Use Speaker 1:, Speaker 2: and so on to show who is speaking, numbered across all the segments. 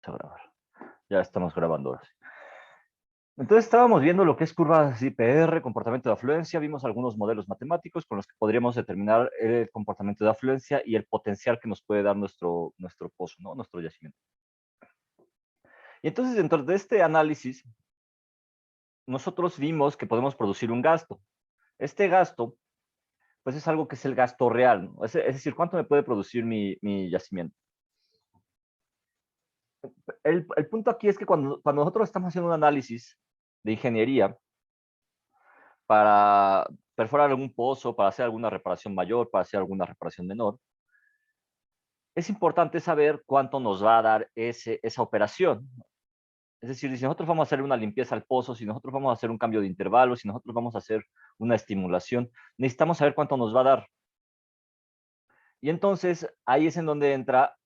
Speaker 1: a grabar. Ya estamos grabando ahora sí. Entonces estábamos viendo lo que es curvas IPR, comportamiento de afluencia, vimos algunos modelos matemáticos con los que podríamos determinar el comportamiento de afluencia y el potencial que nos puede dar nuestro pozo, ¿no? Nuestro yacimiento. Y entonces dentro de este análisis, nosotros vimos que podemos producir un gasto. Este gasto, pues es algo que es el gasto real, ¿no? Es decir, ¿cuánto me puede producir mi yacimiento? El punto aquí es que cuando nosotros estamos haciendo un análisis de ingeniería para perforar algún pozo, para hacer alguna reparación mayor, para hacer alguna reparación menor, es importante saber cuánto nos va a dar esa operación. Es decir, si nosotros vamos a hacer una limpieza al pozo, si nosotros vamos a hacer un cambio de intervalo, si nosotros vamos a hacer una estimulación, necesitamos saber cuánto nos va a dar. Y entonces ahí es en donde entra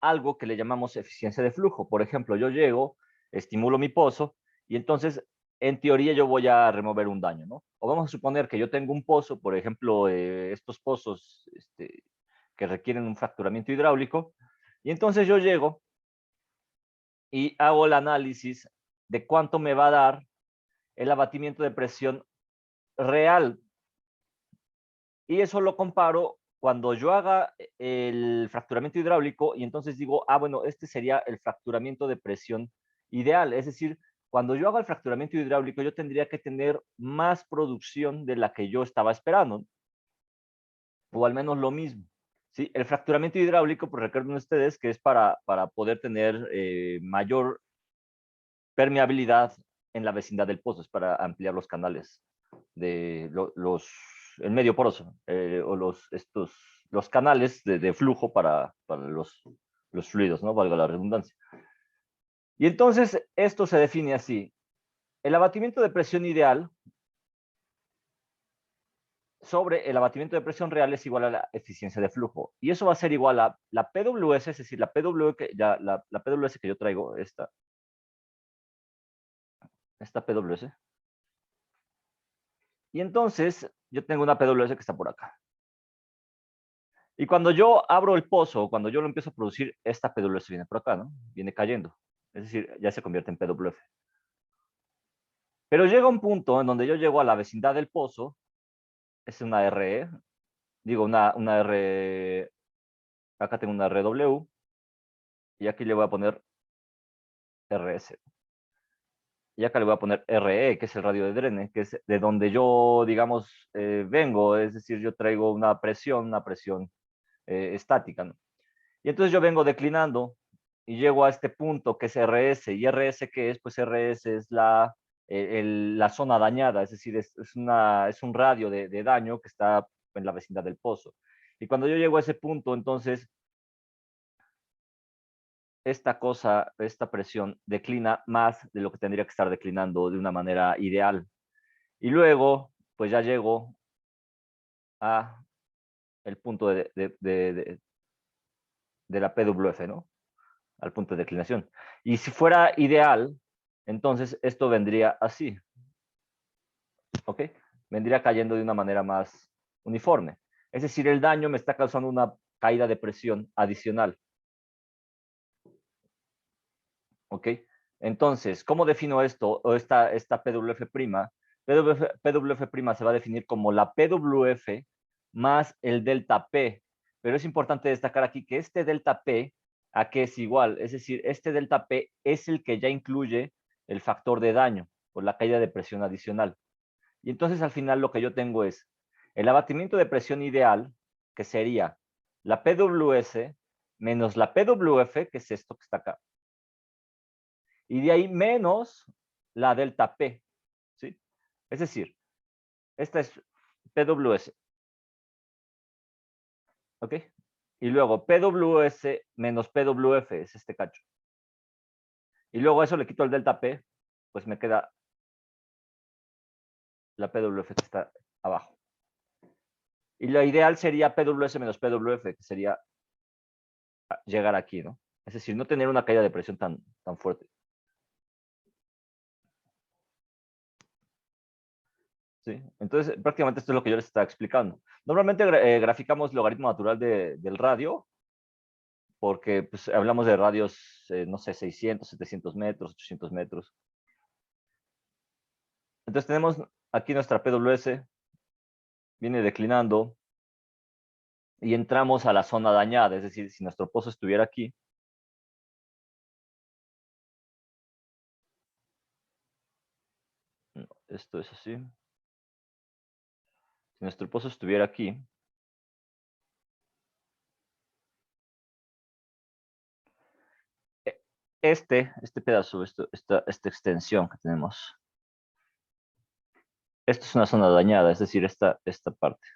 Speaker 1: algo que le llamamos eficiencia de flujo. Por ejemplo, yo llego, estimulo mi pozo y entonces, en teoría, yo voy a remover un daño, ¿no? O vamos a suponer que yo tengo un pozo, por ejemplo, estos pozos que requieren un fracturamiento hidráulico, y entonces yo llego y hago el análisis de cuánto me va a dar el abatimiento de presión real. Y eso lo comparo cuando yo haga el fracturamiento hidráulico y entonces digo, ah, bueno, este sería el fracturamiento de presión ideal. Es decir, cuando yo haga el fracturamiento hidráulico, yo tendría que tener más producción de la que yo estaba esperando, o al menos lo mismo. ¿Sí? El fracturamiento hidráulico, pues recuerden ustedes que es para poder tener mayor permeabilidad en la vecindad del pozo, es para ampliar los canales de el medio poroso, o los canales de flujo para los fluidos, ¿no? Valga la redundancia. Y entonces esto se define así. El abatimiento de presión ideal sobre el abatimiento de presión real es igual a la eficiencia de flujo. Y eso va a ser igual a la PWS, es decir, la PWS que yo traigo, esta PWS. Y entonces yo tengo una PWS que está por acá. Y cuando yo abro el pozo, cuando yo lo empiezo a producir, esta PWS viene por acá, ¿no? Viene cayendo. Es decir, ya se convierte en PWF. Pero llega un punto en donde yo llego a la vecindad del pozo, es una RE, digo una R, acá tengo una RW, y aquí le voy a poner RS. Y acá le voy a poner RE, que es el radio de drene, que es de donde yo, digamos, vengo, es decir, yo traigo una presión estática, ¿no? Y entonces yo vengo declinando y llego a este punto que es RS. ¿Y RS qué es? Pues RS es la zona dañada, es decir, es un radio de daño que está en la vecindad del pozo. Y cuando yo llego a ese punto, entonces esta presión declina más de lo que tendría que estar declinando de una manera ideal. Y luego, pues ya llego a el punto de la PWF, ¿no? Al punto de declinación. Y si fuera ideal, entonces esto vendría así, ¿ok? Vendría cayendo de una manera más uniforme. Es decir, el daño me está causando una caída de presión adicional, ¿ok? Entonces, ¿cómo defino esto? O esta PWF prima. PWF prima se va a definir como la PWF más el delta P. Pero es importante destacar aquí que este delta P, ¿a qué es igual? Es decir, este delta P es el que ya incluye el factor de daño por la caída de presión adicional. Y entonces al final lo que yo tengo es el abatimiento de presión ideal, que sería la PWS menos la PWF, que es esto que está acá. Y de ahí menos la delta P, ¿sí? Es decir, esta es PWS, ¿ok? Y luego PWS menos PWF es este cacho. Y luego a eso le quito el delta P, pues me queda la PWF que está abajo. Y lo ideal sería PWS menos PWF, que sería llegar aquí, ¿no? Es decir, no tener una caída de presión tan fuerte. ¿Sí? Entonces, prácticamente esto es lo que yo les estaba explicando. Normalmente graficamos logaritmo natural del radio porque pues, hablamos de radios, no sé, 600, 700 metros, 800 metros. Entonces tenemos aquí nuestra PWS, viene declinando y entramos a la zona dañada, es decir, si nuestro pozo estuviera aquí, no, esto es así, si nuestro pozo estuviera aquí, este pedazo, esta extensión que tenemos, esto es una zona dañada, es decir, esta parte.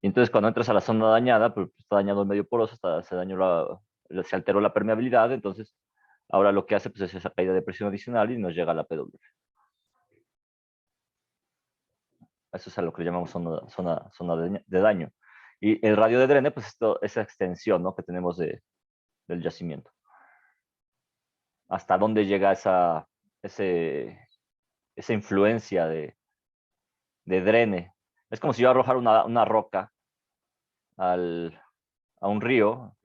Speaker 1: Y entonces cuando entras a la zona dañada, pues está dañado el medio poroso, se alteró la permeabilidad, entonces ahora lo que hace pues, es esa caída de presión adicional y nos llega a la PW. Eso es a lo que le llamamos zona de daño. Y el radio de drene, pues esa extensión, ¿no?, que tenemos del yacimiento. Hasta dónde llega esa influencia de drene. Es como si yo arrojara una roca a un río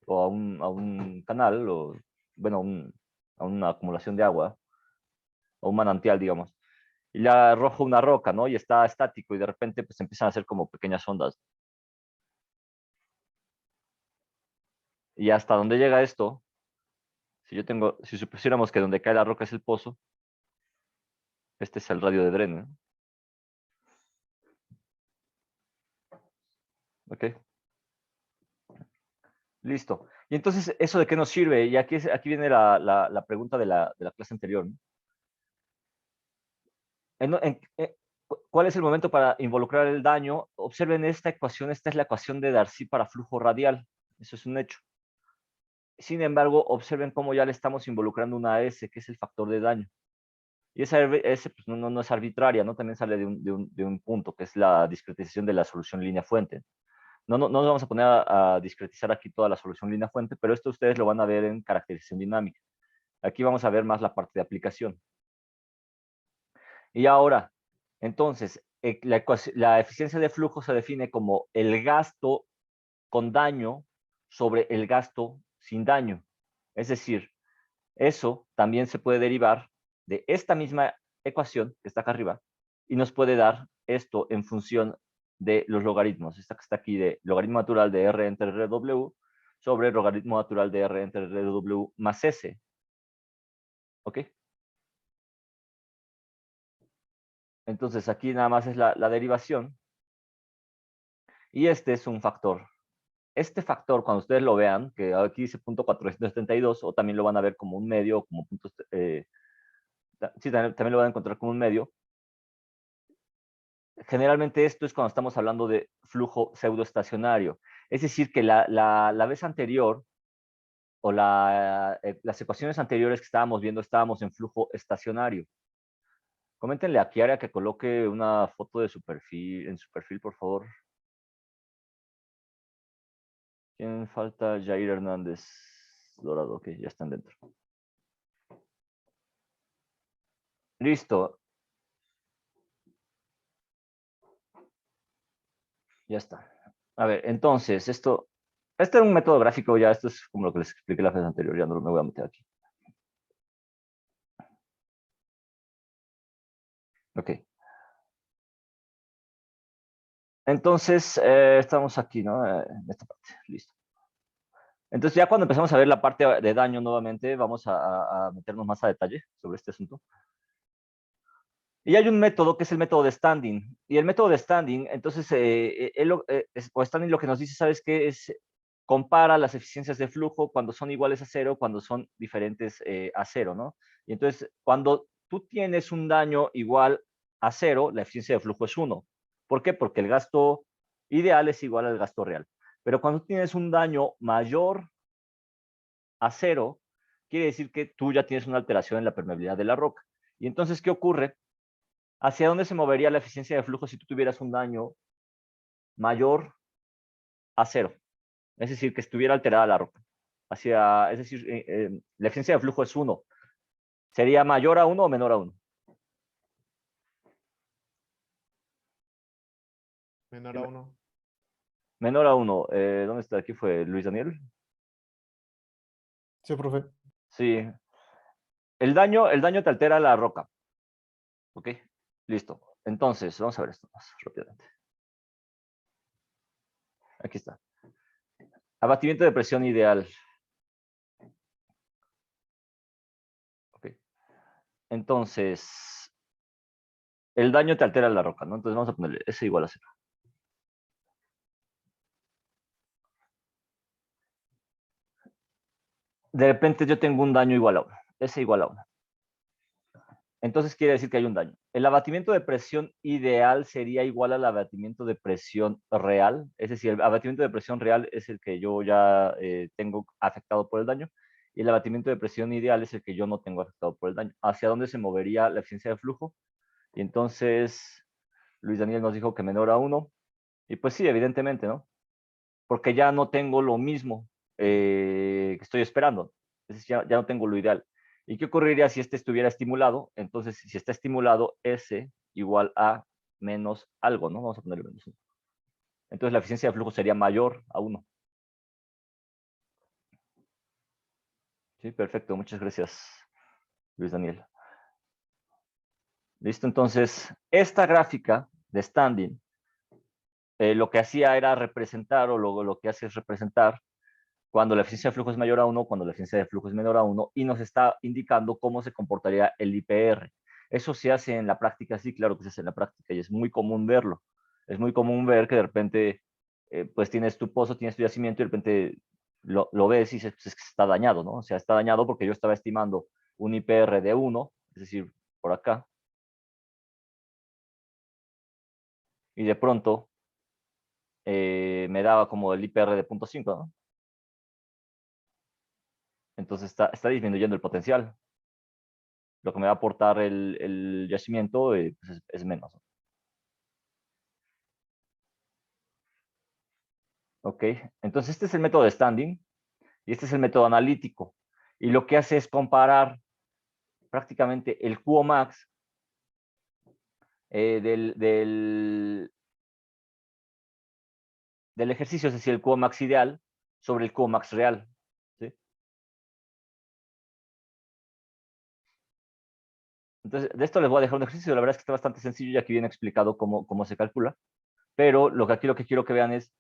Speaker 1: o a un canal, o bueno, a una acumulación de agua, o un manantial, digamos. Y le arrojo una roca, ¿no? Y está estático y de repente pues empiezan a hacer como pequeñas ondas. Y hasta dónde llega esto, si supusiéramos que donde cae la roca es el pozo, este es el radio de dreno, ¿no? ¿Ok? Listo. Y entonces, ¿eso de qué nos sirve? Y aquí viene la pregunta de la clase anterior, ¿no? ¿Cuál es el momento para involucrar el daño? Observen esta ecuación, esta es la ecuación de Darcy para flujo radial. Eso es un hecho. Sin embargo, observen cómo ya le estamos involucrando una S, que es el factor de daño. Y esa S pues, no es arbitraria, ¿no? También sale de un punto, que es la discretización de la solución línea fuente. No nos vamos a poner a discretizar aquí toda la solución línea fuente, pero esto ustedes lo van a ver en caracterización dinámica. Aquí vamos a ver más la parte de aplicación. Y ahora, entonces, la eficiencia de flujo se define como el gasto con daño sobre el gasto sin daño. Es decir, eso también se puede derivar de esta misma ecuación que está acá arriba y nos puede dar esto en función de los logaritmos. Esta que está aquí de logaritmo natural de R entre RW sobre logaritmo natural de R entre RW más S. ¿Ok? Entonces aquí nada más es la derivación y este es un factor. Este factor, cuando ustedes lo vean, que aquí dice punto 472, o también lo van a ver como un medio, como puntos, sí, también lo van a encontrar como un medio. Generalmente esto es cuando estamos hablando de flujo pseudoestacionario. Es decir, que la vez anterior, o las ecuaciones anteriores que estábamos en flujo estacionario. Coméntenle a Kiara que coloque una foto de su perfil, en su perfil, por favor. ¿Quién falta? Jair Hernández Dorado, ok, ya están dentro. Listo, ya está. A ver, entonces, este es un método gráfico, ya esto es como lo que les expliqué la vez anterior, ya no me voy a meter aquí. Ok. Entonces, estamos aquí, ¿no? En esta parte, listo. Entonces, ya cuando empezamos a ver la parte de daño nuevamente, vamos a meternos más a detalle sobre este asunto. Y hay un método que es el método de standing. Y el método de standing, entonces, o standing lo que nos dice, ¿sabes qué? Compara las eficiencias de flujo cuando son iguales a cero, cuando son diferentes a cero, ¿no? Y entonces, cuando tú tienes un daño igual a cero, la eficiencia de flujo es 1. ¿Por qué? Porque el gasto ideal es igual al gasto real. Pero cuando tienes un daño mayor a cero, quiere decir que tú ya tienes una alteración en la permeabilidad de la roca. Y entonces, ¿qué ocurre? ¿Hacia dónde se movería la eficiencia de flujo si tú tuvieras un daño mayor a cero? Es decir, que estuviera alterada la roca. Es decir, la eficiencia de flujo es 1. ¿Sería mayor a 1 o menor a 1?
Speaker 2: Menor a 1.
Speaker 1: Menor a 1. ¿Dónde está? Aquí fue Luis Daniel.
Speaker 2: Sí, profe.
Speaker 1: Sí. El daño te altera la roca. ¿Ok? Listo. Entonces, vamos a ver esto más rápidamente. Aquí está. Abatimiento de presión ideal. ¿Ok? Entonces, el daño te altera la roca, ¿no? Entonces vamos a ponerle S igual a 0. De repente yo tengo un daño igual a 1. S igual a 1. Entonces quiere decir que hay un daño. El abatimiento de presión ideal sería igual al abatimiento de presión real. Es decir, el abatimiento de presión real es el que yo ya tengo afectado por el daño. Y el abatimiento de presión ideal es el que yo no tengo afectado por el daño. ¿Hacia dónde se movería la eficiencia de flujo? Y entonces Luis Daniel nos dijo que menor a 1. Y pues sí, evidentemente, ¿no? Porque ya no tengo lo mismo que estoy esperando. Es decir, ya no tengo lo ideal. ¿Y qué ocurriría si este estuviera estimulado? Entonces, si está estimulado, S igual a menos algo, ¿no? Vamos a ponerle menos 1. Entonces, la eficiencia de flujo sería mayor a 1. Sí, perfecto. Muchas gracias, Luis Daniel. Listo, entonces, esta gráfica de standing, lo que hacía era representar, o lo que hace es representar cuando la eficiencia de flujo es mayor a 1, cuando la eficiencia de flujo es menor a 1, y nos está indicando cómo se comportaría el IPR. Eso se hace en la práctica, sí, claro que se hace en la práctica, y es muy común verlo. Es muy común ver que de repente, pues tienes tu pozo, tienes tu yacimiento, y de repente lo ves y dices, pues es que está dañado, ¿no? O sea, está dañado porque yo estaba estimando un IPR de 1, es decir, por acá, y de pronto me daba como el IPR de 0.5, ¿no? Entonces está disminuyendo el potencial. Lo que me va a aportar el yacimiento pues es menos. ¿Ok? Entonces, este es el método de standing y este es el método analítico. Y lo que hace es comparar prácticamente el QoMax del ejercicio, es decir, el QoMax ideal sobre el QoMax real. ¿Sí? Entonces, de esto les voy a dejar un ejercicio. La verdad es que está bastante sencillo y aquí viene explicado cómo se calcula. Pero lo que quiero que vean es,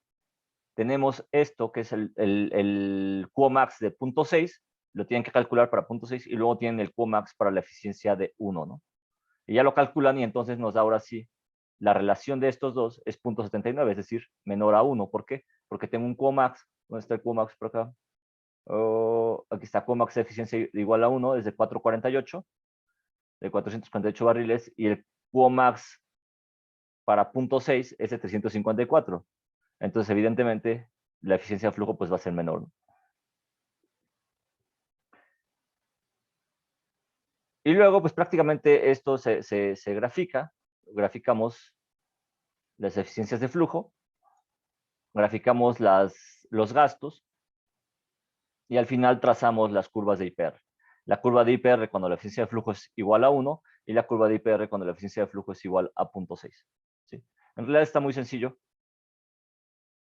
Speaker 1: tenemos esto que es el QoMax de 0.6, lo tienen que calcular para 0.6 y luego tienen el QoMax para la eficiencia de 1, ¿no? Y ya lo calculan y entonces nos da ahora sí, la relación de estos dos es 0.79, es decir, menor a 1. ¿Por qué? Porque tengo un QoMax, ¿dónde está el QoMax por acá? Oh, aquí está QoMax de eficiencia igual a 1, es de 448, de 448 barriles, y el QoMax para 0.6 es de 354. Entonces, evidentemente, la eficiencia de flujo pues va a ser menor, ¿no? Y luego, pues prácticamente esto se grafica, graficamos las eficiencias de flujo, graficamos los gastos y al final trazamos las curvas de IPR. La curva de IPR cuando la eficiencia de flujo es igual a 1 y la curva de IPR cuando la eficiencia de flujo es igual a 0.6. ¿Sí? En realidad está muy sencillo,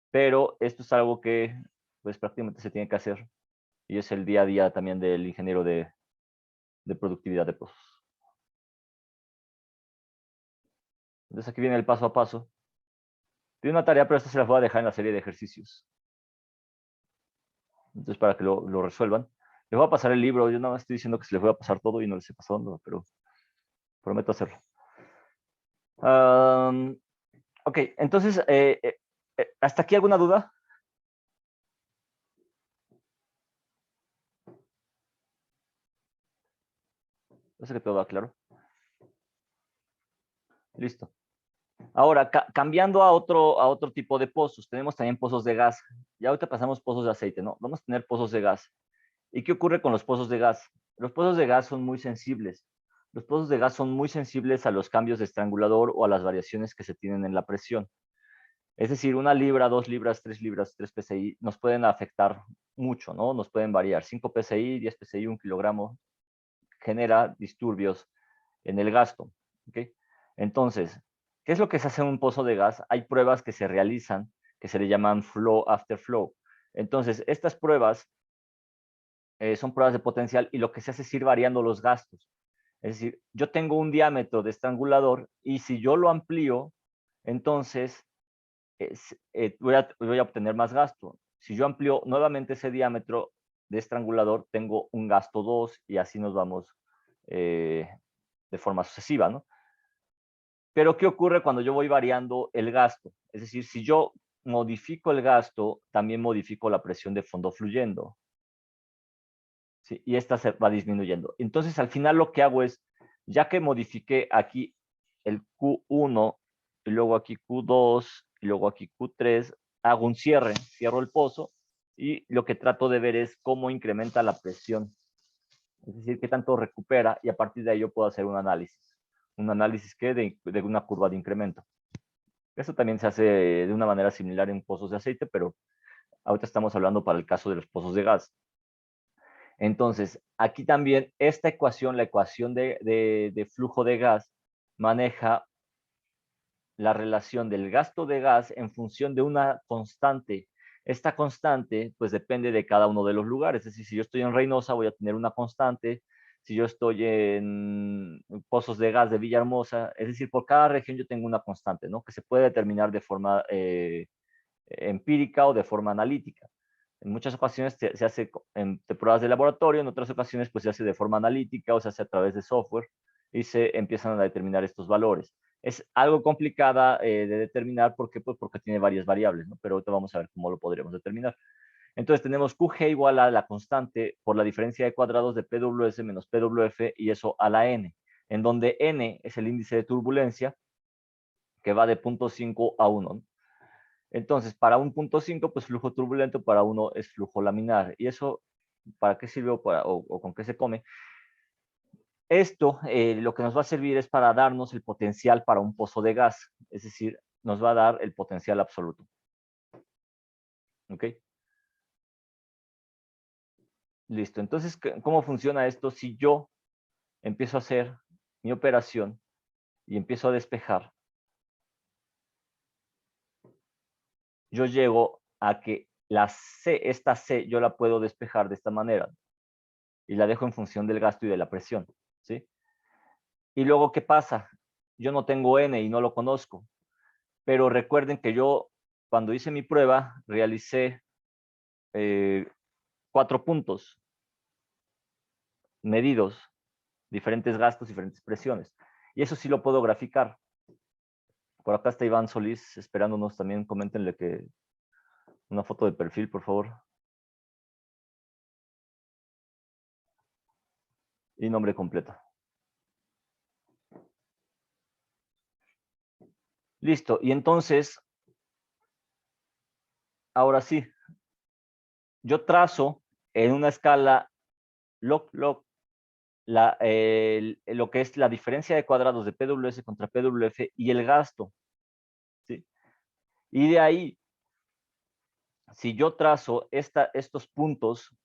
Speaker 1: pero esto es algo que pues prácticamente se tiene que hacer y es el día a día también del ingeniero de productividad de pozos. Entonces aquí viene el paso a paso. Tiene una tarea, pero esta se la voy a dejar en la serie de ejercicios. Entonces, para que lo resuelvan. Les voy a pasar el libro. Yo nada más estoy diciendo que se les voy a pasar todo y no les he pasado nada, pero prometo hacerlo. Ok, entonces, ¿hasta aquí alguna duda? Yo sé que todo va claro. Listo. Ahora, cambiando a otro tipo de pozos, tenemos también pozos de gas. Ya ahorita pasamos pozos de aceite, ¿no? Vamos a tener pozos de gas. ¿Y qué ocurre con los pozos de gas? Los pozos de gas son muy sensibles. Los pozos de gas son muy sensibles a los cambios de estrangulador o a las variaciones que se tienen en la presión. Es decir, 1 libra, 2 libras, 3 libras, 3 PSI nos pueden afectar mucho, ¿no? Nos pueden variar. 5 PSI, 10 PSI, 1 kilogramo, genera disturbios en el gasto. ¿Okay? Entonces, ¿qué es lo que se hace en un pozo de gas? Hay pruebas que se realizan que se le llaman flow after flow. Entonces, estas pruebas son pruebas de potencial y lo que se hace es ir variando los gastos. Es decir, yo tengo un diámetro de estrangulador y si yo lo amplío, entonces voy a obtener más gasto. Si yo amplío nuevamente ese diámetro de estrangulador, tengo un gasto 2 y así nos vamos de forma sucesiva, ¿no? Pero, ¿qué ocurre cuando yo voy variando el gasto? Es decir, si yo modifico el gasto, también modifico la presión de fondo fluyendo. ¿Sí? Y esta se va disminuyendo. Entonces, al final lo que hago es, ya que modifiqué aquí el Q1, y luego aquí Q2, y luego aquí Q3, hago un cierre, cierro el pozo, y lo que trato de ver es cómo incrementa la presión. Es decir, qué tanto recupera, y a partir de ahí yo puedo hacer un análisis. Un análisis que de una curva de incremento. Eso también se hace de una manera similar en pozos de aceite, pero ahorita estamos hablando para el caso de los pozos de gas. Entonces, aquí también esta ecuación, la ecuación de flujo de gas, maneja la relación del gasto de gas en función de una constante. Esta constante, pues depende de cada uno de los lugares. Es decir, si yo estoy en Reynosa, voy a tener una constante. Si yo estoy en pozos de gas de Villahermosa, es decir, por cada región yo tengo una constante, ¿no? Que se puede determinar de forma empírica o de forma analítica. En muchas ocasiones se hace en pruebas de laboratorio, en otras ocasiones pues se hace de forma analítica o se hace a través de software y se empiezan a determinar estos valores. Es algo complicada de determinar porque, pues, porque tiene varias variables, ¿no? Pero ahorita vamos a ver cómo lo podríamos determinar. Entonces tenemos QG igual a la constante por la diferencia de cuadrados de PWS menos PWF y eso a la N, en donde N es el índice de turbulencia que va de 0.5 a 1. Entonces, para un 0.5, pues flujo turbulento, para uno es flujo laminar. ¿Y eso para qué sirve o con qué se come? Esto lo que nos va a servir es para darnos el potencial para un pozo de gas. Es decir, nos va a dar el potencial absoluto. ¿Ok? Listo. Entonces, ¿cómo funciona esto? Si yo empiezo a hacer mi operación y empiezo a despejar, yo llego a que la C, esta C, yo la puedo despejar de esta manera y la dejo en función del gasto y de la presión. ¿Sí? Y luego, ¿qué pasa? Yo no tengo N y no lo conozco. Pero recuerden que yo, cuando hice mi prueba, realicé 4 puntos medidos, diferentes gastos, diferentes presiones. Y eso sí lo puedo graficar. Por acá está Iván Solís esperándonos también. Coméntenle que una foto de perfil, por favor. Y nombre completo. Listo. Y entonces, ahora sí, yo trazo en una escala log lo que es la diferencia de cuadrados de PWS contra PWF y el gasto. ¿Sí? Y de ahí, si yo trazo estos puntos,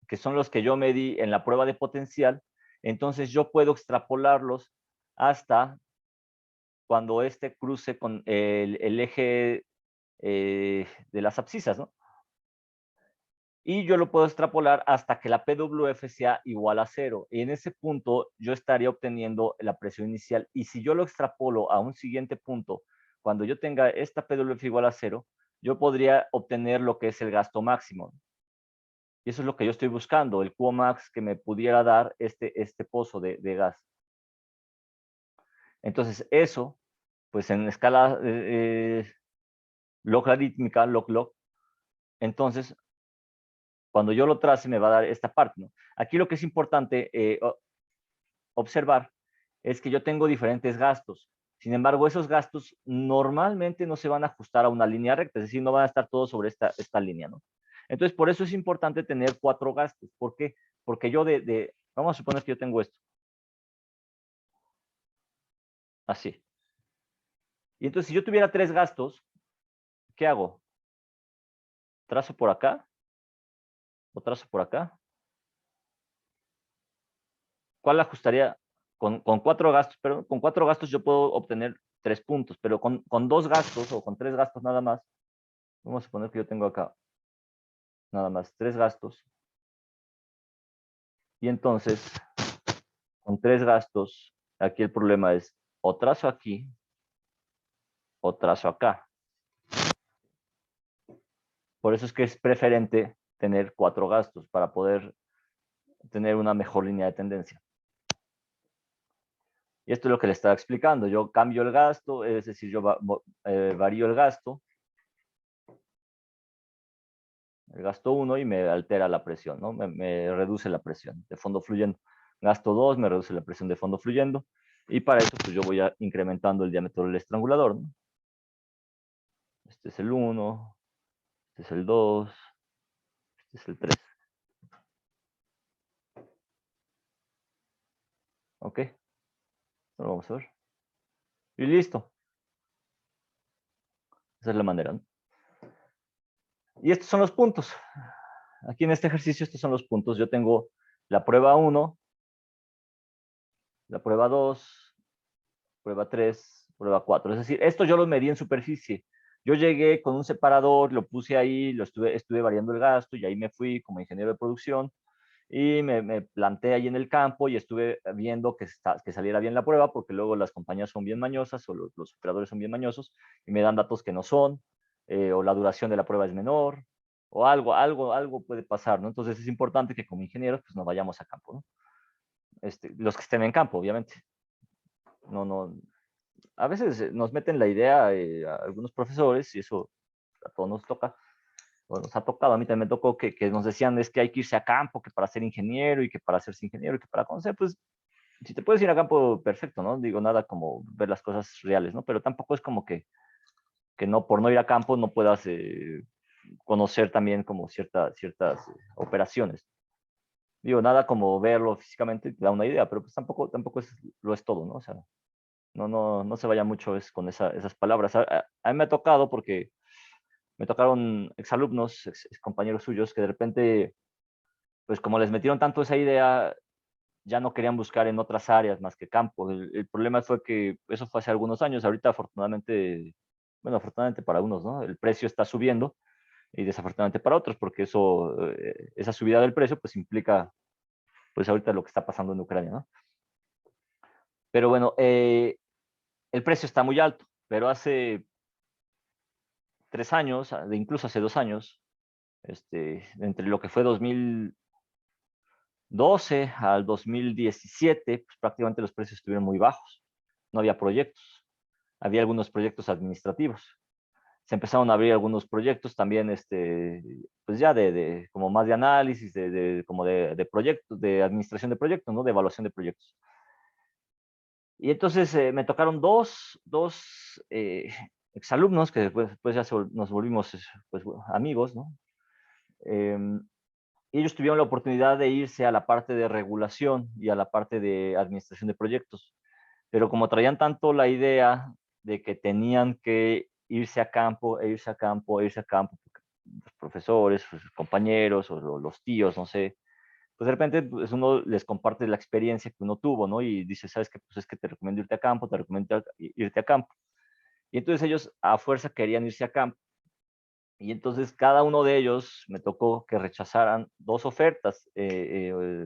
Speaker 1: que son los que yo medí en la prueba de potencial, entonces yo puedo extrapolarlos hasta cuando este cruce con el eje de las abscisas, ¿no? Y yo lo puedo extrapolar hasta que la PWF sea igual a 0. Y en ese punto yo estaría obteniendo la presión inicial. Y si yo lo extrapolo a un siguiente punto, cuando yo tenga esta PWF igual a 0, yo podría obtener lo que es el gasto máximo. Y eso es lo que yo estoy buscando, el Qmax que me pudiera dar este pozo de gas. Entonces eso, pues en escala logarítmica, log, entonces cuando yo lo trace me va a dar esta parte, ¿no? Aquí lo que es importante observar es que yo tengo diferentes gastos. Sin embargo, esos gastos normalmente no se van a ajustar a una línea recta, es decir, no van a estar todos sobre esta línea, ¿no? Entonces, por eso es importante tener 4 gastos. ¿Por qué? Porque yo vamos a suponer que yo tengo esto. Así. Y entonces, si yo tuviera 3 gastos, ¿qué hago? ¿Trazo por acá? ¿O trazo por acá? ¿Cuál ajustaría? Con 4 gastos, pero con 4 gastos yo puedo obtener 3 puntos, pero con 2 gastos o con 3 gastos nada más, vamos a suponer que yo tengo acá nada más 3 gastos, Y entonces, con 3 gastos, aquí el problema es o trazo aquí o trazo acá. Por eso es que es preferente tener 4 gastos para poder tener una mejor línea de tendencia. Y esto es lo que le estaba explicando. Yo cambio el gasto, es decir, yo varío el gasto 1 y me altera la presión, ¿no? Me reduce la presión de fondo fluyendo. Gasto 2, me reduce la presión de fondo fluyendo. Y para eso, pues yo voy incrementando el diámetro del estrangulador, ¿no? Este es el 1, este es el 2, este es el 3. ¿Ok? Lo vamos a ver. Y listo. Esa es la manera, ¿no? Y estos son los puntos. Aquí en este ejercicio, estos son los puntos. Yo tengo la prueba 1, la prueba 2, prueba 3, prueba 4. Es decir, esto yo lo medí en superficie. Yo llegué con un separador, lo puse ahí, estuve variando el gasto y ahí me fui como ingeniero de producción y me planté ahí en el campo y estuve viendo que saliera bien la prueba porque luego las compañías son bien mañosas o los operadores son bien mañosos y me dan datos que no son, o la duración de la prueba es menor o algo puede pasar, ¿no? Entonces es importante que como ingenieros pues nos vayamos a campo, ¿no? Los que estén en campo, obviamente. No, a veces nos meten la idea a algunos profesores, y eso a todos nos toca, o nos ha tocado, a mí también me tocó que nos decían es que hay que irse a campo, que para ser ingeniero, y que para hacerse ingeniero, y que para conocer, pues, si te puedes ir a campo, perfecto, ¿no? Digo, nada como ver las cosas reales, ¿no? Pero tampoco es como que no, por no ir a campo, no puedas conocer también como ciertas operaciones. Digo, nada como verlo físicamente te da una idea, pero pues tampoco lo es todo, ¿no? O sea, no se vaya mucho con esas palabras. A mí me ha tocado porque me tocaron exalumnos, compañeros suyos, que de repente, pues como les metieron tanto esa idea, ya no querían buscar en otras áreas más que campo. El problema fue que eso fue hace algunos años. Ahorita, afortunadamente, bueno, afortunadamente para unos, ¿no? El precio está subiendo y desafortunadamente para otros, porque esa subida del precio, pues implica, pues ahorita lo que está pasando en Ucrania, ¿no? Pero bueno, el precio está muy alto, pero hace 3 años, incluso hace 2 años, entre lo que fue 2012 al 2017, pues prácticamente los precios estuvieron muy bajos. No había proyectos. Había algunos proyectos administrativos. Se empezaron a abrir algunos proyectos también, pues ya como más de análisis, como de proyectos, de administración de proyectos, ¿no? De evaluación de proyectos. Y entonces me tocaron dos exalumnos que después ya nos volvimos pues, amigos, ¿no? Ellos tuvieron la oportunidad de irse a la parte de regulación y a la parte de administración de proyectos, pero como traían tanto la idea de que tenían que irse a campo, irse a campo, irse a campo, los profesores, sus compañeros o los tíos, no sé, pues de repente pues uno les comparte la experiencia que uno tuvo, ¿no? Y dice, ¿sabes qué? Pues es que te recomiendo irte a campo, te recomiendo irte a campo. Y entonces ellos a fuerza querían irse a campo. Y entonces cada uno de ellos me tocó que rechazaran 2 ofertas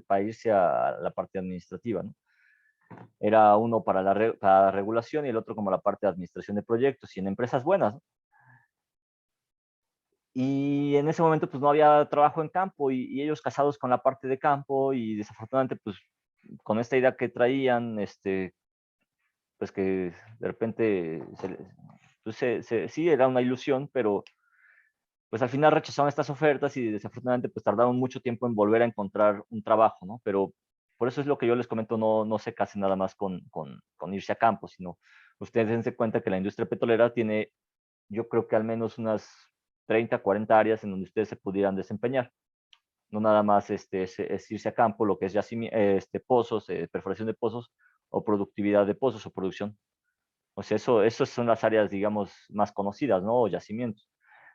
Speaker 1: para irse a la parte administrativa, ¿no? Era uno para la regulación y el otro como la parte de administración de proyectos y en empresas buenas, ¿no? Y en ese momento pues no había trabajo en campo y ellos casados con la parte de campo y desafortunadamente pues con esta idea que traían, pues que de repente pues sí era una ilusión, pero pues al final rechazaron estas ofertas y desafortunadamente pues tardaron mucho tiempo en volver a encontrar un trabajo, ¿no? Pero por eso es lo que yo les comento, no se casen nada más con irse a campo, sino ustedes dense cuenta que la industria petrolera tiene, yo creo que al menos unas 30, 40 áreas en donde ustedes se pudieran desempeñar. No nada más es irse a campo, lo que es pozos, perforación de pozos o productividad de pozos o producción. O sea, eso son las áreas, digamos, más conocidas, ¿no? O yacimientos.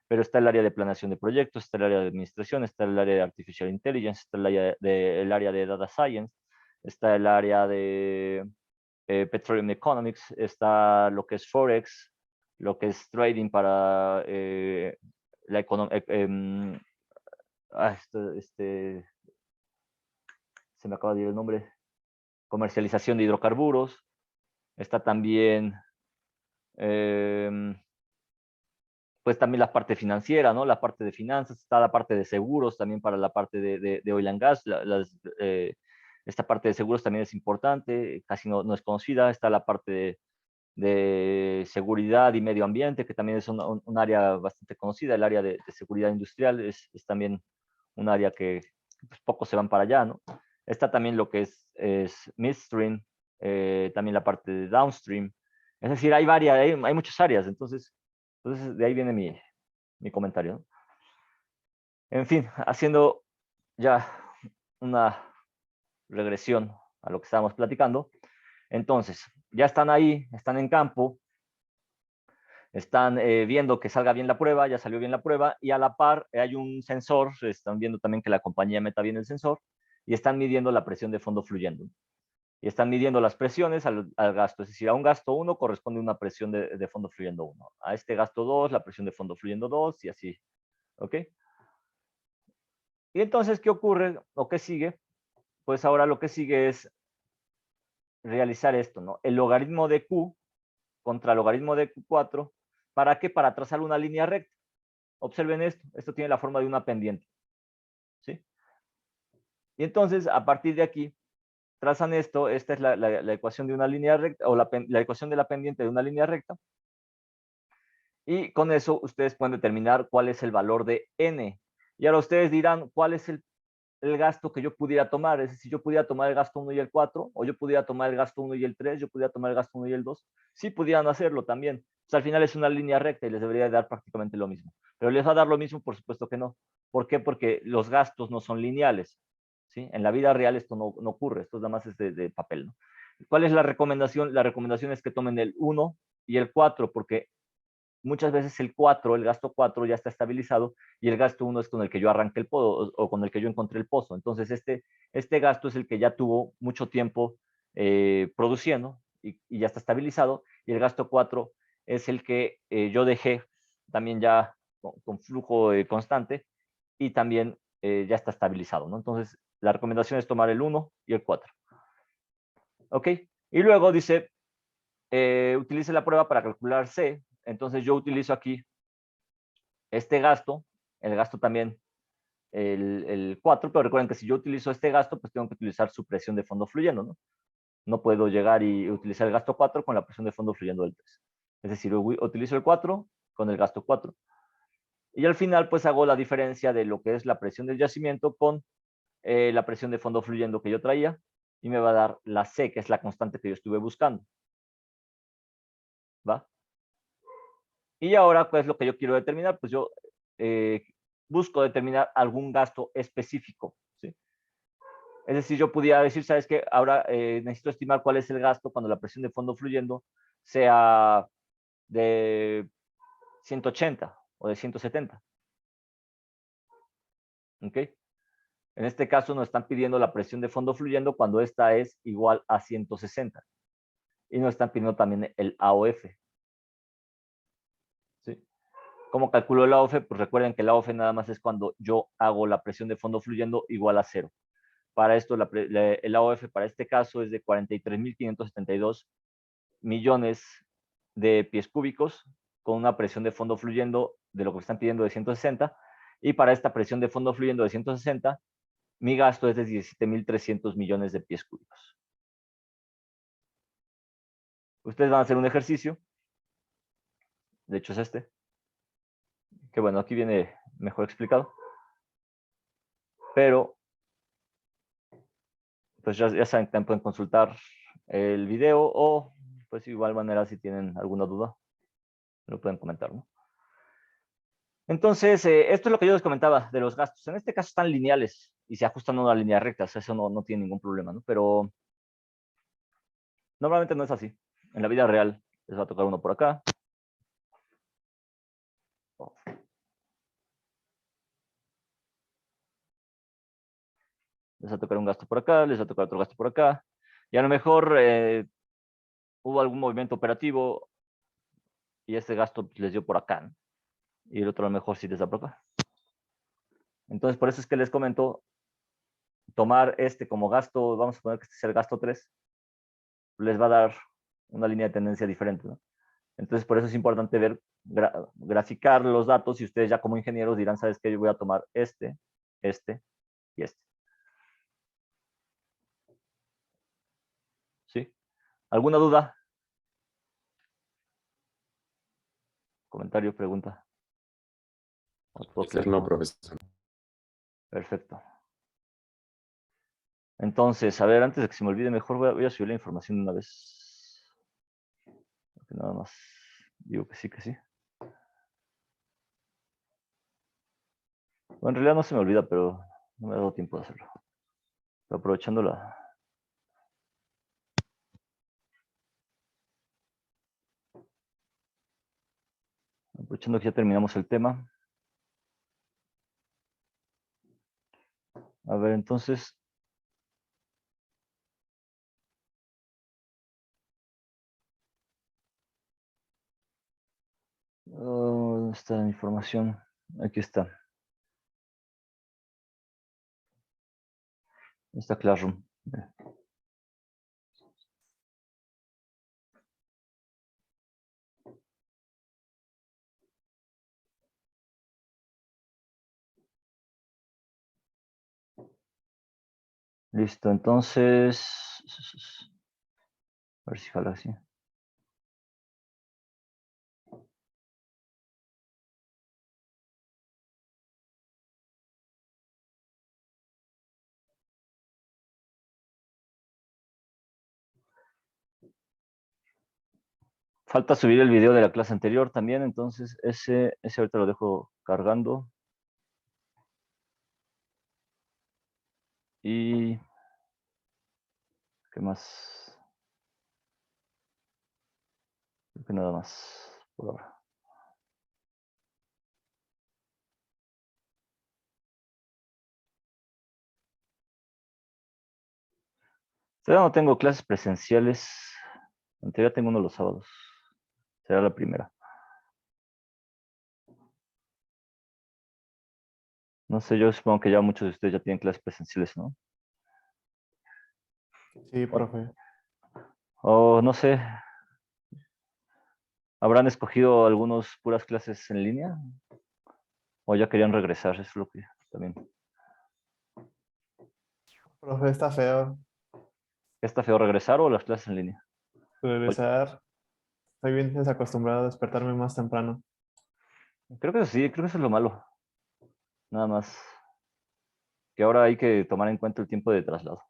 Speaker 1: Pero está el área de planeación de proyectos, está el área de administración, está el área de artificial intelligence, está el área de data science, está el área de petroleum economics, está lo que es forex, lo que es trading para la economía, se me acaba de ir el nombre, comercialización de hidrocarburos. Está también, pues también la parte financiera, ¿no? La parte de finanzas, está la parte de seguros también para la parte de oil and gas. Esta parte de seguros también es importante, casi no es conocida. Está la parte de seguridad y medio ambiente, que también es un área bastante conocida. El área de seguridad industrial es también un área que pues, pocos se van para allá, ¿no? Está también lo que es midstream, también la parte de downstream. Es decir, hay muchas áreas, entonces de ahí viene mi comentario, ¿no? En fin, haciendo ya una regresión a lo que estábamos platicando. Entonces, ya están ahí, están en campo, están viendo que salga bien la prueba, ya salió bien la prueba, y a la par hay un sensor, están viendo también que la compañía meta bien el sensor, y están midiendo la presión de fondo fluyendo. Y están midiendo las presiones al gasto, es decir, a un gasto 1 corresponde una presión de fondo fluyendo 1, a este gasto 2, la presión de fondo fluyendo 2, y así, ¿ok? Y entonces, ¿qué ocurre o qué sigue? Pues ahora lo que sigue es realizar esto, ¿no? El logaritmo de Q contra el logaritmo de Q4, ¿para qué? Para trazar una línea recta. Observen esto tiene la forma de una pendiente, ¿sí? Y entonces, a partir de aquí, trazan esto, esta es la ecuación de una línea recta, o la ecuación de la pendiente de una línea recta, y con eso ustedes pueden determinar cuál es el valor de n. Y ahora ustedes dirán, ¿cuál es el gasto que yo pudiera tomar? Es decir, yo pudiera tomar el gasto 1 y el 4, o yo pudiera tomar el gasto 1 y el 3, yo pudiera tomar el gasto 1 y el 2. Sí, pudieran hacerlo también. Pues al final es una línea recta y les debería dar prácticamente lo mismo. Pero les va a dar lo mismo, por supuesto que no. ¿Por qué? Porque los gastos no son lineales, ¿sí? En la vida real esto no ocurre, esto nada más es de papel, ¿no? ¿Cuál es la recomendación? La recomendación es que tomen el 1 y el 4, porque muchas veces el 4, el gasto 4 ya está estabilizado y el gasto 1 es con el que yo arranqué el pozo o con el que yo encontré el pozo. Entonces, este gasto es el que ya tuvo mucho tiempo produciendo y ya está estabilizado, y el gasto 4 es el que yo dejé también ya con flujo constante y también ya está estabilizado, ¿no? Entonces, la recomendación es tomar el 1 y el 4. ¿Ok? Y luego dice, utilice la prueba para calcular C. Entonces, yo utilizo aquí este gasto, el gasto también el 4, pero recuerden que si yo utilizo este gasto, pues tengo que utilizar su presión de fondo fluyendo, ¿no? No puedo llegar y utilizar el gasto 4 con la presión de fondo fluyendo del 3. Es decir, utilizo el 4 con el gasto 4. Y al final, pues hago la diferencia de lo que es la presión del yacimiento con la presión de fondo fluyendo que yo traía, y me va a dar la C, que es la constante que yo estuve buscando. ¿Va? Y ahora, pues lo que yo quiero determinar, pues yo busco determinar algún gasto específico, ¿sí? Es decir, yo pudiera decir, ¿sabes qué? Ahora necesito estimar cuál es el gasto cuando la presión de fondo fluyendo sea de 180 o de 170. ¿Ok? En este caso nos están pidiendo la presión de fondo fluyendo cuando esta es igual a 160. Y nos están pidiendo también el AOF. ¿Sí? ¿Cómo calculo el AOF? Pues recuerden que el AOF nada más es cuando yo hago la presión de fondo fluyendo igual a 0. Para esto, el AOF para este caso es de 43.572 millones de pies cúbicos, con una presión de fondo fluyendo de lo que están pidiendo de 160. Y para esta presión de fondo fluyendo de 160, mi gasto es de 17.300 millones de pies cúbicos. Ustedes van a hacer un ejercicio, de hecho es este, que bueno, aquí viene mejor explicado, pero pues ya saben que pueden consultar el video, o pues igual manera si tienen alguna duda, lo pueden comentar, ¿no? Entonces, esto es lo que yo les comentaba de los gastos. En este caso están lineales y se ajustan a una línea recta, o sea, eso no tiene ningún problema, ¿no? Pero normalmente no es así. En la vida real les va a tocar uno por acá. Les va a tocar un gasto por acá, les va a tocar otro gasto por acá. Y a lo mejor hubo algún movimiento operativo y este gasto les dio por acá, ¿no? Y el otro a lo mejor sí les da por acá. Entonces, por eso es que les comento tomar este como gasto, vamos a poner que este sea el gasto 3, les va a dar una línea de tendencia diferente, ¿no? Entonces, por eso es importante ver, graficar los datos y ustedes ya como ingenieros dirán, ¿sabes qué? Yo voy a tomar este y este. ¿Sí? ¿Alguna duda? Comentario, pregunta.
Speaker 2: No, profesor.
Speaker 1: Perfecto. Entonces, a ver, antes de que se me olvide, mejor voy a subir la información de una vez. Porque nada más digo que sí, que sí. Bueno, en realidad no se me olvida, pero no me ha dado tiempo de hacerlo. Pero aprovechando aprovechando que ya terminamos el tema. A ver, entonces, ¿dónde está la información? Aquí está. Está Classroom. Listo, entonces, a ver si jala así. Falta subir el video de la clase anterior también, entonces ese ahorita lo dejo cargando. Y ¿qué más? Creo que nada más por ahora. Todavía no tengo clases presenciales. En teoría tengo uno los sábados. Será la primera. No sé, yo supongo que ya muchos de ustedes ya tienen clases presenciales, ¿no?
Speaker 3: Sí, profe.
Speaker 1: O no sé, ¿habrán escogido algunos puras clases en línea? ¿O ya querían regresar? Eso es lo que también.
Speaker 3: Profe, está feo
Speaker 1: ¿Está feo regresar o las clases en línea?
Speaker 3: regresar. Estoy bien desacostumbrado a despertarme más temprano.
Speaker 1: Creo que sí, creo que eso es lo malo. Nada más. Que ahora hay que tomar en cuenta el tiempo de traslado.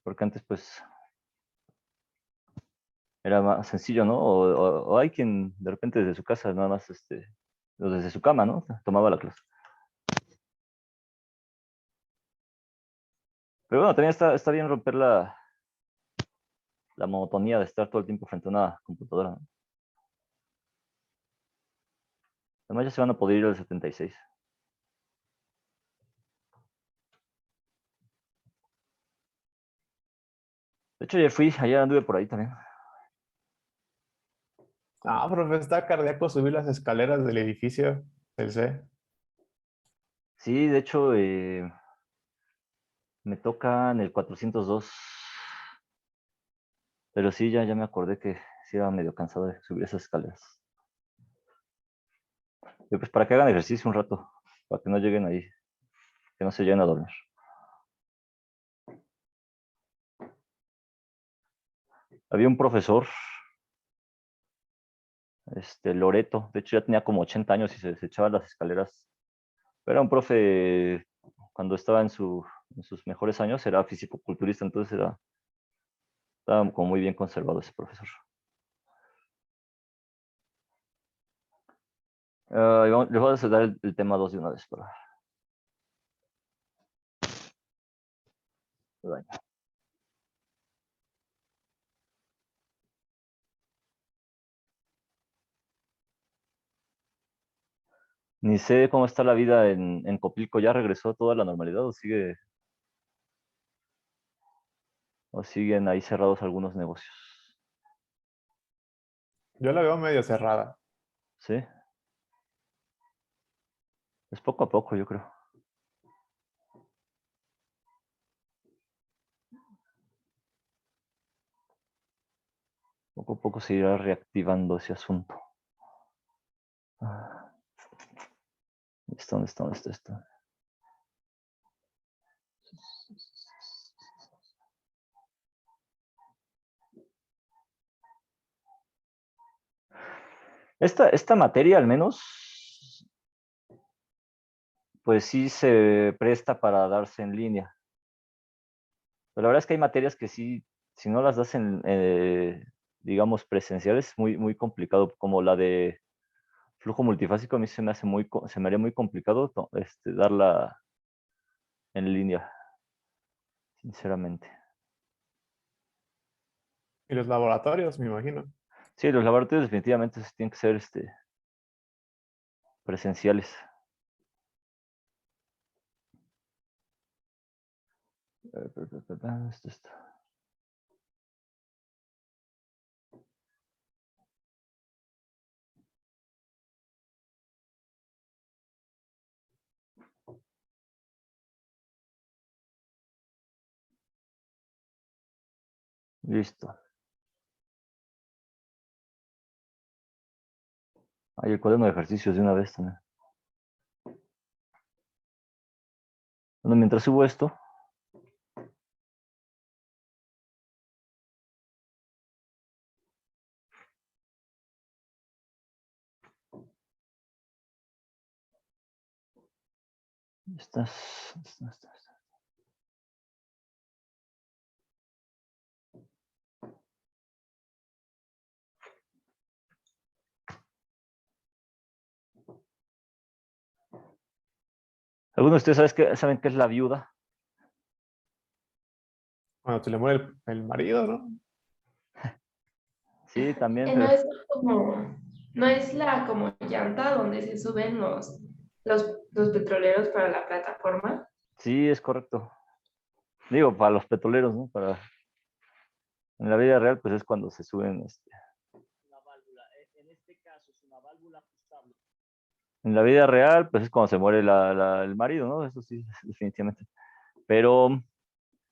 Speaker 1: Porque antes, pues, era más sencillo, ¿no? O hay quien de repente desde su casa, nada más, o desde su cama, ¿no? Tomaba la clase. Pero bueno, también está bien romper la monotonía de estar todo el tiempo frente a una computadora, ¿no? Además ya se van a poder ir al 76. De hecho, ayer anduve por ahí también.
Speaker 3: Ah, profe, está cardíaco subir las escaleras del edificio del C.
Speaker 1: Sí, de hecho, me toca en el 402. Pero sí, ya me acordé que sí era medio cansado de subir esas escaleras. Y pues para que hagan ejercicio un rato, para que no lleguen ahí, que no se lleguen a dormir. Había un profesor, Loreto, de hecho ya tenía como 80 años y se echaba las escaleras. Era un profe, cuando estaba en sus mejores años, era físico-culturista, entonces estaba como muy bien conservado ese profesor. Les voy a dar el tema 2 de una vez para. Bueno. Ni sé cómo está la vida en Copilco. ¿Ya regresó toda la normalidad o siguen ahí cerrados algunos negocios?
Speaker 3: Yo la veo medio cerrada.
Speaker 1: Sí, es poco a poco, yo creo. Poco a poco se irá reactivando ese asunto. ¿Dónde está? Esta materia, al menos, pues sí se presta para darse en línea. Pero la verdad es que hay materias que sí, si no las das digamos, presenciales, es muy complicado, como la de flujo multifásico. A mí se me haría muy complicado darla en línea, sinceramente.
Speaker 3: Y los laboratorios, me imagino.
Speaker 1: Sí, los laboratorios definitivamente tienen que ser presenciales. Esto. Listo. Hay el cuaderno de ejercicios de una vez también. Bueno, mientras subo esto, estas. ¿Algunos de ustedes saben qué es la viuda?
Speaker 3: Cuando se le muere el marido, ¿no?
Speaker 1: Sí, también,
Speaker 2: No
Speaker 1: pero
Speaker 2: es como, no es la como llanta donde se suben los petroleros para la plataforma.
Speaker 1: sí, es correcto. Digo, para los petroleros, ¿no? En la vida real, pues es cuando se suben. Una válvula. En este caso es una válvula ajustable. En la vida real, pues es cuando se muere el marido, ¿no? Eso sí, definitivamente. Pero,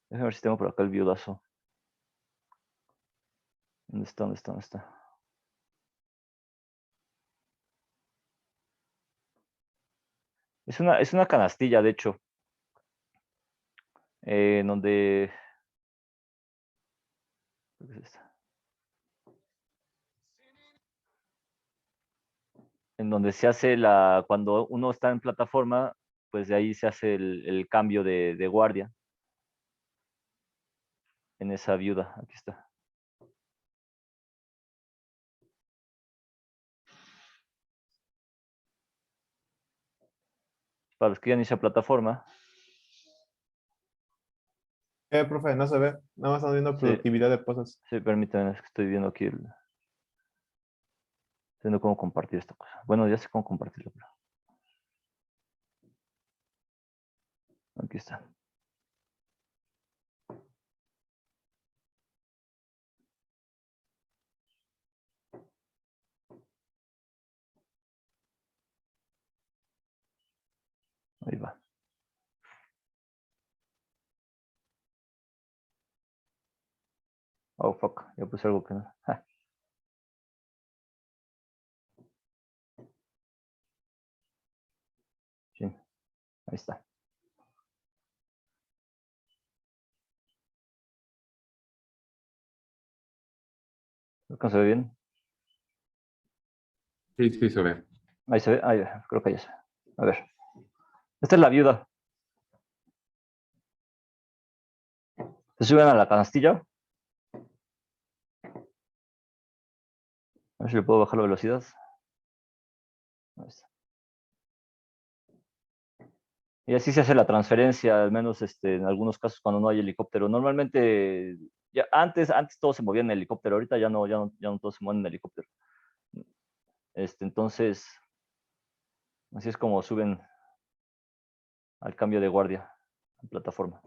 Speaker 1: déjame ver si tengo por acá el viudazo. ¿Dónde está? Es una canastilla, de hecho, en donde... ¿Qué es esta? En donde se hace cuando uno está en plataforma, pues de ahí se hace el cambio de guardia en esa viuda. Aquí está. Para los que ya inicia plataforma,
Speaker 3: Profe, no se ve. Nada más estamos viendo
Speaker 1: sí,
Speaker 3: productividad de pozos.
Speaker 1: sí, permítanme, es que estoy viendo aquí estoy viendo cómo compartir esta cosa. Bueno, ya sé cómo compartirlo, pero aquí está. Ahí va. Oh, fuck, ya puse algo que no. Sí, ahí está. ¿Alcanza a ver bien?
Speaker 4: Sí, sí, se ve.
Speaker 1: Ahí se ve, ahí, creo que ya se ve. A ver. Esta es la viuda. Se suben a la canastilla. A ver si le puedo bajar la velocidad. Ahí está. Y así se hace la transferencia, al menos en algunos casos cuando no hay helicóptero. Normalmente, ya antes todo se movía en helicóptero, ahorita ya no todo se mueve en helicóptero. Entonces, así es como suben al cambio de guardia en plataforma.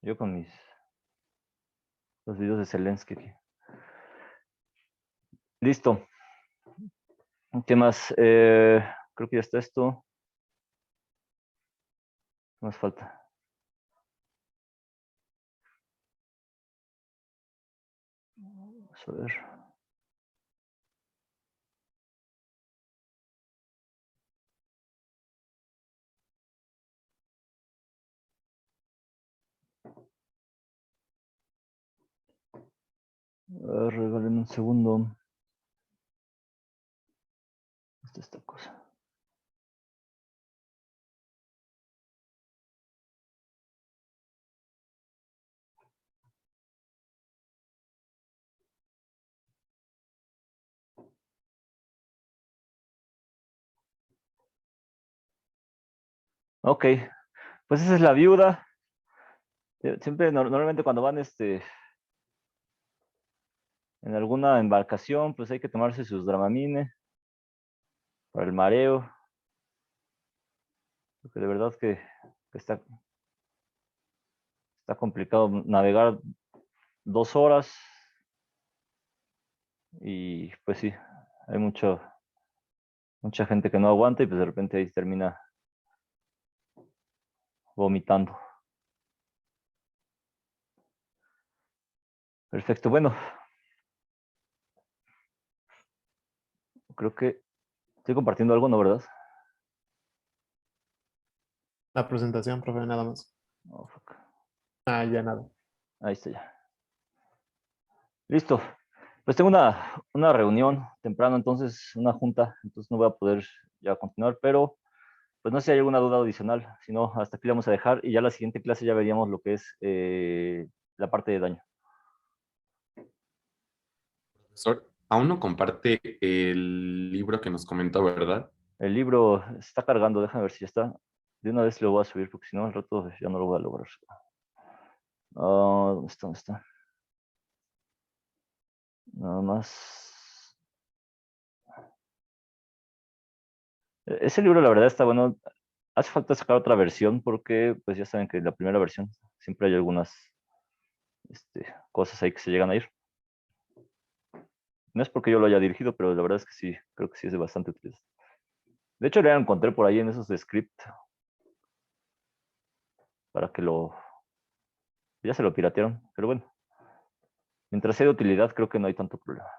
Speaker 1: Yo con los videos de Zelensky aquí. Listo. ¿Qué más? Creo que ya está esto. ¿Qué más falta? Vamos a ver. Regálenme un segundo. Esta cosa. Ok, pues esa es la viuda. Siempre, normalmente cuando van en alguna embarcación, pues hay que tomarse sus Dramamine para el mareo. Porque de verdad que está complicado navegar 2 horas. Y pues sí, hay mucha gente que no aguanta y pues de repente ahí termina vomitando. Perfecto, bueno. Creo que estoy compartiendo algo, ¿no, verdad?
Speaker 3: La presentación, profe, nada más.
Speaker 1: Oh, fuck.
Speaker 3: Ah, ya nada.
Speaker 1: Ahí está ya. Listo. Pues tengo una reunión temprano, entonces una junta, entonces no voy a poder ya continuar, pero pues no sé si hay alguna duda adicional, si no, hasta aquí le vamos a dejar y ya la siguiente clase ya veríamos lo que es la parte de daño.
Speaker 4: Profesor, aún no comparte el libro que nos comentó, ¿verdad?
Speaker 1: El libro está cargando, déjame ver si ya está. De una vez lo voy a subir porque si no al rato ya no lo voy a lograr. ¿Dónde está? ¿Dónde está? Nada más. Ese libro la verdad está bueno. Hace falta sacar otra versión porque pues ya saben que en la primera versión siempre hay algunas cosas ahí que se llegan a ir. No es porque yo lo haya dirigido, pero la verdad es que sí, creo que sí es de bastante utilidad. De hecho, ya lo encontré por ahí en esos de script para que ya se lo piratearon, pero bueno, mientras sea de utilidad, creo que no hay tanto problema.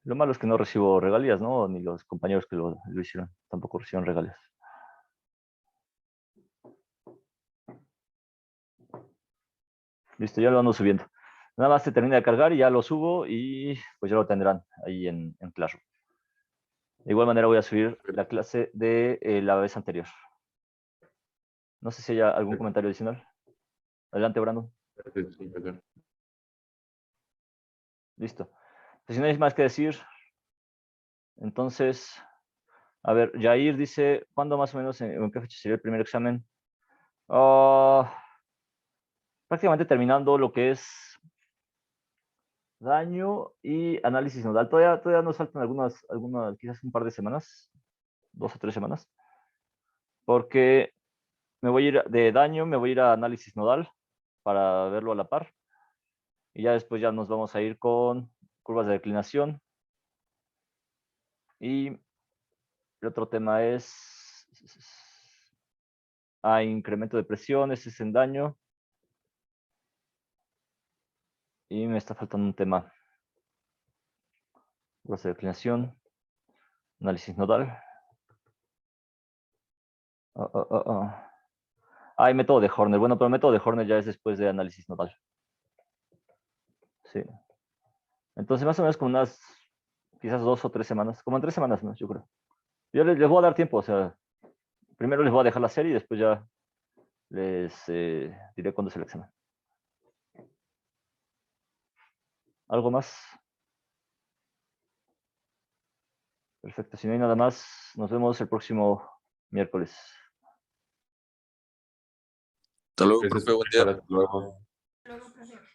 Speaker 1: Lo malo es que no recibo regalías, ¿no? Ni los compañeros que lo hicieron tampoco recibieron regalías. Listo, ya lo ando subiendo. Nada más se termina de cargar y ya lo subo y pues ya lo tendrán ahí en Classroom. De igual manera voy a subir la clase de la vez anterior. No sé si hay algún comentario adicional. Adelante, Brandon. Listo. Pues si no hay más que decir, entonces, a ver, Jair dice, ¿cuándo más o menos, en qué fecha sería el primer examen? Prácticamente terminando lo que es daño y análisis nodal. Todavía nos faltan algunas, quizás un par de semanas, 2 o 3 semanas, porque me voy a ir de daño, me voy a ir a análisis nodal para verlo a la par. Y ya después ya nos vamos a ir con curvas de declinación. Y el otro tema es incremento de presión, ese es en daño. Y me está faltando un tema. Curvas de declinación, análisis nodal. Hay método de Horner. Bueno, pero el método de Horner ya es después de análisis nodal. Sí. Entonces, más o menos como unas, quizás 2 o 3 semanas. Como en 3 semanas más, yo creo. Yo les voy a dar tiempo, o sea, primero les voy a dejar la serie y después ya les diré cuándo es el examen. ¿Algo más? Perfecto. Si no hay nada más, nos vemos el próximo miércoles.
Speaker 5: Hasta luego,
Speaker 4: Gracias,
Speaker 5: profe, buen día.
Speaker 4: hasta luego.
Speaker 2: Luego, profe.